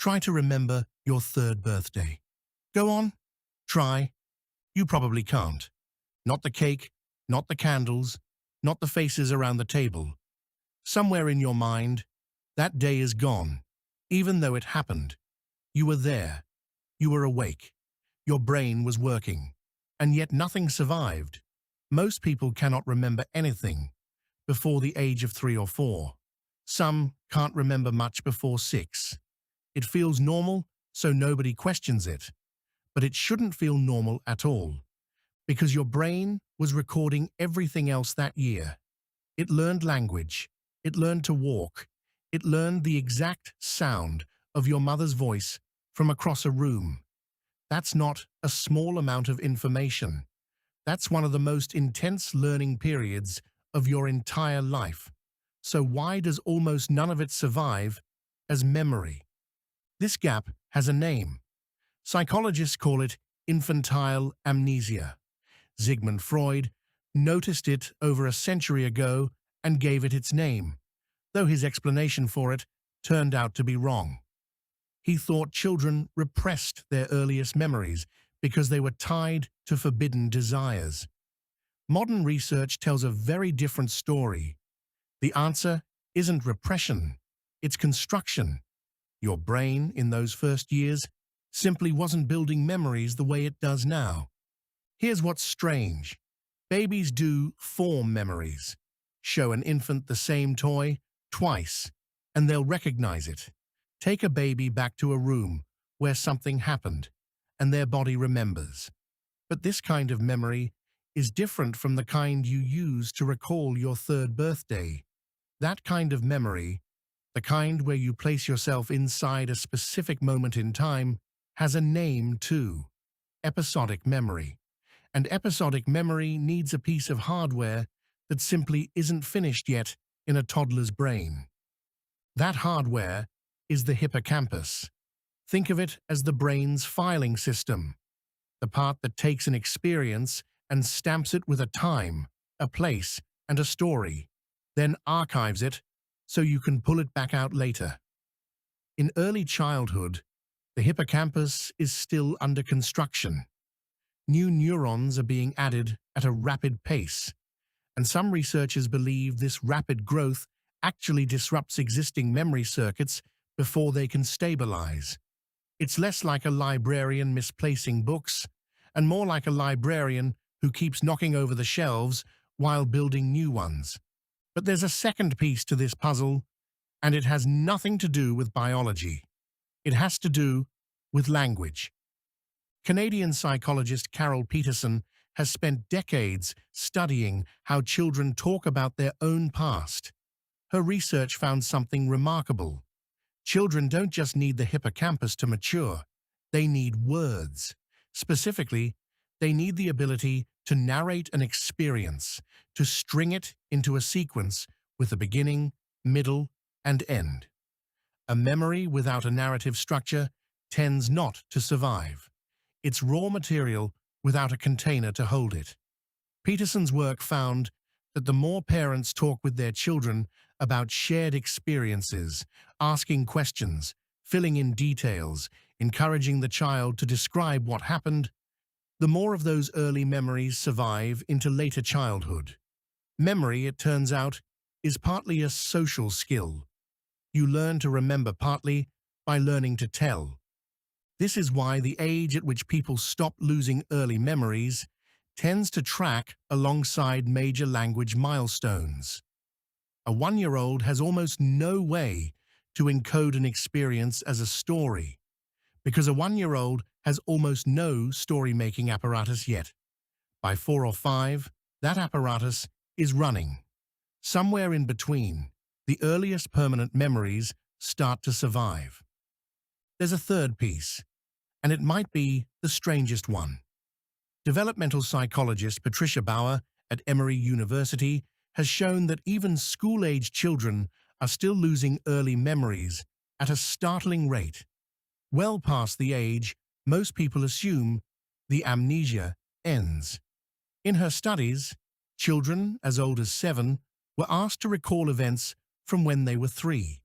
Try to remember your third birthday. Go on, try. You probably can't. Not the cake, not the candles, not the faces around the table. Somewhere in your mind, that day is gone, even though it happened. You were there. You were awake. Your brain was working. And yet nothing survived. Most people cannot remember anything before the age of 3 or 4. Some can't remember much before 6. It feels normal, so nobody questions it. But it shouldn't feel normal at all, because your brain was recording everything else that year. It learned language. It learned to walk. It learned the exact sound of your mother's voice from across a room. That's not a small amount of information. That's one of the most intense learning periods of your entire life. So why does almost none of it survive as memory? This gap has a name. Psychologists call it infantile amnesia. Sigmund Freud noticed it over a century ago and gave it its name, though his explanation for it turned out to be wrong. He thought children repressed their earliest memories because they were tied to forbidden desires. Modern research tells a very different story. The answer isn't repression, it's construction. Your brain, in those first years, simply wasn't building memories the way it does now. Here's what's strange. Babies do form memories. Show an infant the same toy twice, and they'll recognize it. Take a baby back to a room where something happened, and their body remembers. But this kind of memory is different from the kind you use to recall your third birthday. That kind of memory, the kind where you place yourself inside a specific moment in time, has a name too: episodic memory. And episodic memory needs a piece of hardware that simply isn't finished yet in a toddler's brain. That hardware is the hippocampus. Think of it as the brain's filing system, the part that takes an experience and stamps it with a time, a place, and a story, then archives it so you can pull it back out later. In early childhood, the hippocampus is still under construction. New neurons are being added at a rapid pace, and some researchers believe this rapid growth actually disrupts existing memory circuits before they can stabilize. It's less like a librarian misplacing books, and more like a librarian who keeps knocking over the shelves while building new ones. But there's a second piece to this puzzle, and it has nothing to do with biology. It has to do with language. Canadian psychologist Carol Peterson has spent decades studying how children talk about their own past. Her research found something remarkable. Children don't just need the hippocampus to mature, they need words. Specifically, they need the ability to narrate an experience, to string it into a sequence with a beginning, middle, and end. A memory without a narrative structure tends not to survive. It's raw material without a container to hold it. Peterson's work found that the more parents talk with their children about shared experiences, asking questions, filling in details, encouraging the child to describe what happened, the more of those early memories survive into later childhood. Memory, it turns out, is partly a social skill. You learn to remember partly by learning to tell. This is why the age at which people stop losing early memories tends to track alongside major language milestones. A 1-year-old has almost no way to encode an experience as a story, because a 1-year-old has almost no story-making apparatus yet. By 4 or 5, that apparatus is running. Somewhere in between, the earliest permanent memories start to survive. There's a third piece, and it might be the strangest one. Developmental psychologist Patricia Bauer at Emory University has shown that even school-age children are still losing early memories at a startling rate. Well past the age most people assume the amnesia ends. In her studies, children as old as 7 were asked to recall events from when they were 3.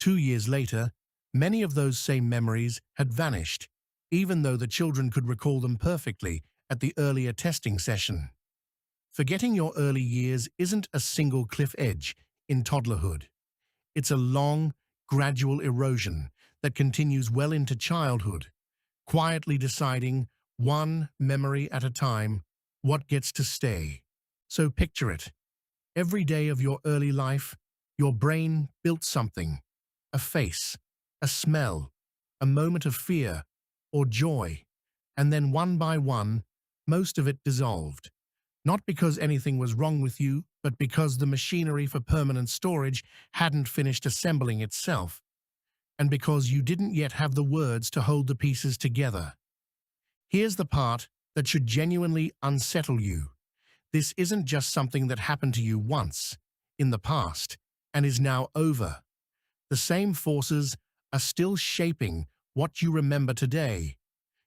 2 years later, Many of those same memories had vanished, even though the children could recall them perfectly at the earlier testing session. Forgetting your early years isn't a single cliff edge in toddlerhood. It's a long, gradual erosion that continues well into childhood, quietly deciding, one memory at a time, what gets to stay. So picture it. Every day of your early life, your brain built something: a face, a smell, a moment of fear or joy, and then one by one, most of it dissolved. Not because anything was wrong with you, but because the machinery for permanent storage hadn't finished assembling itself, and because you didn't yet have the words to hold the pieces together. Here's the part that should genuinely unsettle you. This isn't just something that happened to you once, in the past, and is now over. The same forces are still shaping what you remember today.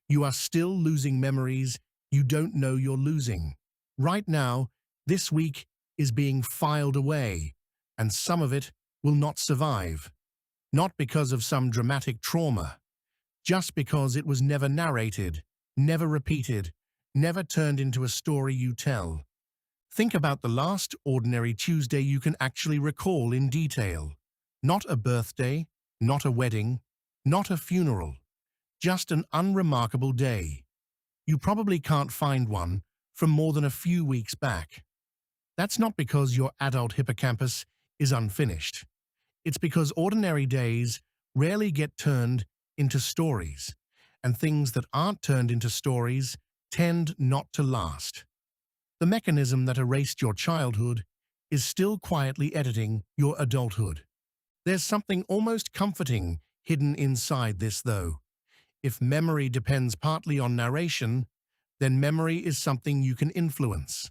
You are still losing memories you don't know you're losing. Right now, this week is being filed away, and some of it will not survive. Not because of some dramatic trauma, just because it was never narrated, never repeated, never turned into a story you tell. Think about the last ordinary Tuesday you can actually recall in detail. Not a birthday, not a wedding, not a funeral, just an unremarkable day. You probably can't find one from more than a few weeks back. That's not because your adult hippocampus is unfinished. It's because ordinary days rarely get turned into stories, and things that aren't turned into stories tend not to last. The mechanism that erased your childhood is still quietly editing your adulthood. There's something almost comforting hidden inside this, though. If memory depends partly on narration, then memory is something you can influence.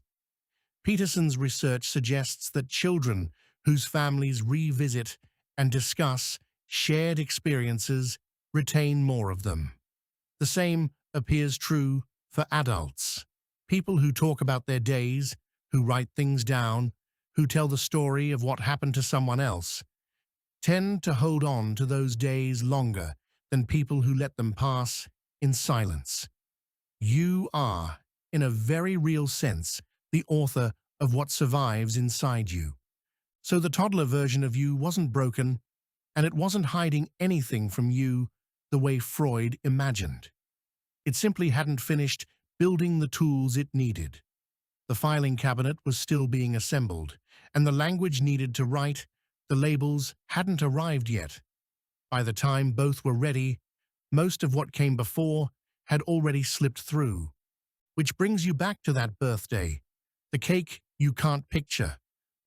Peterson's research suggests that children whose families revisit and discuss shared experiences retain more of them. The same appears true for adults. People who talk about their days, who write things down, who tell the story of what happened to someone else, tend to hold on to those days longer than people who let them pass in silence. You are, in a very real sense, the author of what survives inside you. So the toddler version of you wasn't broken, and it wasn't hiding anything from you the way Freud imagined. It simply hadn't finished building the tools it needed. The filing cabinet was still being assembled, and the language needed to write, the labels hadn't arrived yet. By the time both were ready, most of what came before had already slipped through. Which brings you back to that birthday. The cake you can't picture,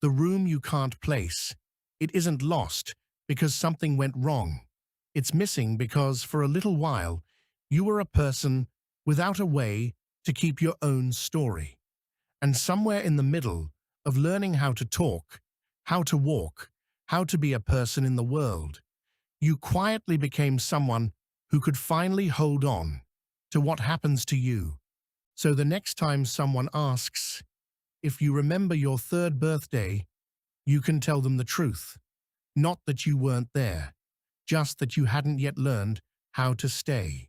the room you can't place. It isn't lost because something went wrong. It's missing because, for a little while, you were a person without a way to keep your own story. And somewhere in the middle of learning how to talk, how to walk, how to be a person in the world, you quietly became someone who could finally hold on to what happens to you. So the next time someone asks if you remember your third birthday, you can tell them the truth. Not that you weren't there, just that you hadn't yet learned how to stay.